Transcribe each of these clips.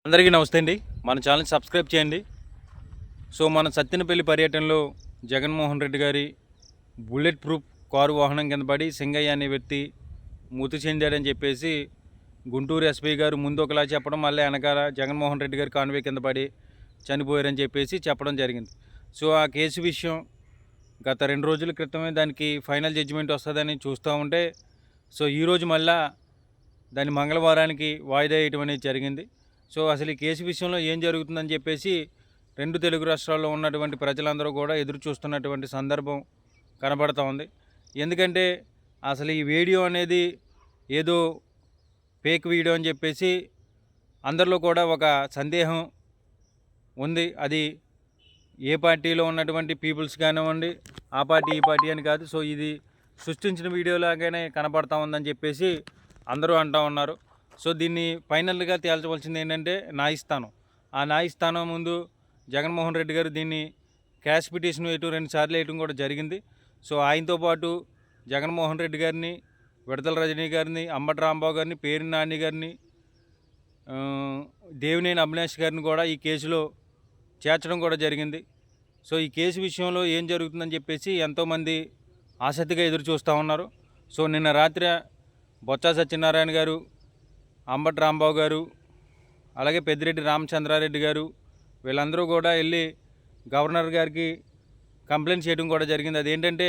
అందరికీ నమస్తే అండి. మన ఛానల్ సబ్స్క్రైబ్ చేయండి. సో మన సత్తెనపల్లి పర్యటనలో జగన్మోహన్ రెడ్డి గారి బుల్లెట్ ప్రూఫ్ కారు వాహనం కింద పడి సింగయ్య అనే వ్యక్తి మృతి చెందాడని చెప్పేసి గుంటూరు ఎస్పీ గారు ముందు ఒకలా చెప్పడం, మళ్ళీ వెనకాల జగన్మోహన్ రెడ్డి గారి కాన్వే కింద పడి చనిపోయారని చెప్పేసి చెప్పడం జరిగింది. సో ఆ కేసు విషయం గత 2 రోజుల క్రితమే దానికి ఫైనల్ జడ్జిమెంట్ వస్తుందని చూస్తూ ఉంటే, సో ఈరోజు మళ్ళా దాన్ని మంగళవారానికి వాయిదా వేయటం అనేది జరిగింది. సో అసలు ఈ కేసు విషయంలో ఏం జరుగుతుందని చెప్పేసి 2 తెలుగు రాష్ట్రాల్లో ఉన్నటువంటి ప్రజలందరూ కూడా ఎదురు చూస్తున్నటువంటి సందర్భం కనబడుతూ ఉంది. ఎందుకంటే అసలు ఈ వీడియో అనేది ఏదో ఫేక్ వీడియో అని చెప్పేసి అందరిలో కూడా ఒక సందేహం ఉంది. అది ఏ పార్టీలో ఉన్నటువంటి పీపుల్స్ కానివ్వండి, ఆ పార్టీ ఈ పార్టీ అని కాదు. సో ఇది సృష్టించిన వీడియోలాగానే కనపడతా ఉందని చెప్పేసి అందరూ అంటూ ఉన్నారు. సో దీన్ని ఫైనల్గా తేల్చవలసింది ఏంటంటే న్యాయస్థానం. ఆ న్యాయస్థానం ముందు జగన్మోహన్ రెడ్డి గారు దీన్ని క్యాష్ పిటిషన్ వేయటం 2 సార్లు వేయటం కూడా జరిగింది. సో ఆయనతో పాటు జగన్మోహన్ రెడ్డి గారిని, విడదల రజనీ గారిని, అంబటి రాంబాబు గారిని, పేర్ని నాని గారిని, దేవినేని అవినాష్ గారిని కూడా ఈ కేసులో చేర్చడం కూడా జరిగింది. సో ఈ కేసు విషయంలో ఏం జరుగుతుందని చెప్పేసి ఎంతోమంది ఆసక్తిగా ఎదురు చూస్తూ ఉన్నారు. సో నిన్న రాత్రి బొత్స సత్యనారాయణ గారు, అంబటి రాంబాబు గారు, అలాగే పెద్దిరెడ్డి రామచంద్రారెడ్డి గారు వీళ్ళందరూ కూడా వెళ్ళి గవర్నర్ గారికి కంప్లైంట్ చేయడం కూడా జరిగింది. అదేంటంటే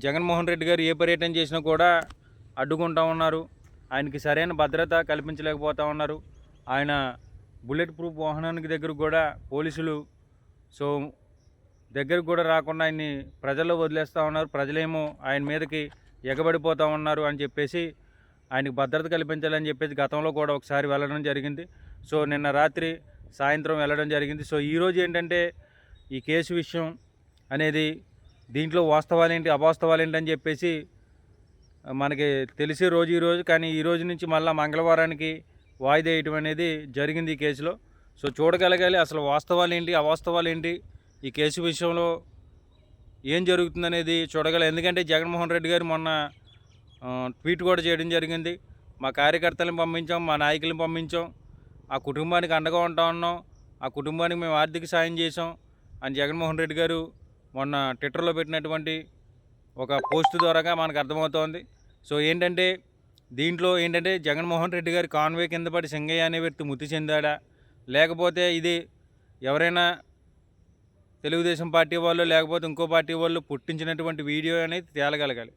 జగన్మోహన్ రెడ్డి గారు ఏ పర్యటన చేసినా కూడా అడ్డుకుంటూ ఉన్నారు, ఆయనకి సరైన భద్రత కల్పించలేకపోతూ ఉన్నారు. ఆయన బుల్లెట్ ప్రూఫ్ వాహనానికి దగ్గరకు కూడా పోలీసులు సో దగ్గరకు కూడా రాకుండా ఆయన్ని ప్రజల్లో వదిలేస్తూ ఉన్నారు. ప్రజలేమో ఆయన మీదకి ఎగబడిపోతూ ఉన్నారు అని చెప్పేసి ఆయనకు భద్రత కల్పించాలని చెప్పేసి గతంలో కూడా ఒకసారి వెళ్ళడం జరిగింది. సో నిన్న రాత్రి సాయంత్రం వెళ్ళడం జరిగింది. సో ఈరోజు ఏంటంటే ఈ కేసు విషయం అనేది దీంట్లో వాస్తవాలేంటి అవాస్తవాలేంటి అని చెప్పేసి మనకి తెలిసే రోజు ఈరోజు, కానీ ఈ రోజు నుంచి మళ్ళీ మంగళవారానికి వాయిదా వేయటం అనేది జరిగింది ఈ కేసులో. సో చూడగలగాలి అసలు వాస్తవాలు ఏంటి అవాస్తవాలు ఏంటి, ఈ కేసు విషయంలో ఏం జరుగుతుందనేది చూడగల. ఎందుకంటే జగన్మోహన్ రెడ్డి గారు మొన్న ట్వీట్ కూడా చేయడం జరిగింది. మా కార్యకర్తలను పంపించాం, మా నాయకులను పంపించాం, ఆ కుటుంబానికి అండగా ఉంటా ఉన్నాం, ఆ కుటుంబానికి మేము ఆర్థిక సాయం చేసాం అని జగన్మోహన్ రెడ్డి గారు మొన్న ట్విట్టర్లో పెట్టినటువంటి ఒక పోస్ట్ ద్వారాగా మనకు అర్థమవుతోంది. సో ఏంటంటే దీంట్లో ఏంటంటే జగన్మోహన్ రెడ్డి గారి కాన్వే కింద పడి సింగయ్య అనే వ్యక్తి మృతి చెందాడా, లేకపోతే ఇది ఎవరైనా తెలుగుదేశం పార్టీ వాళ్ళు లేకపోతే ఇంకో పార్టీ వాళ్ళు పుట్టించినటువంటి వీడియో అనేది తేలగలగాలి.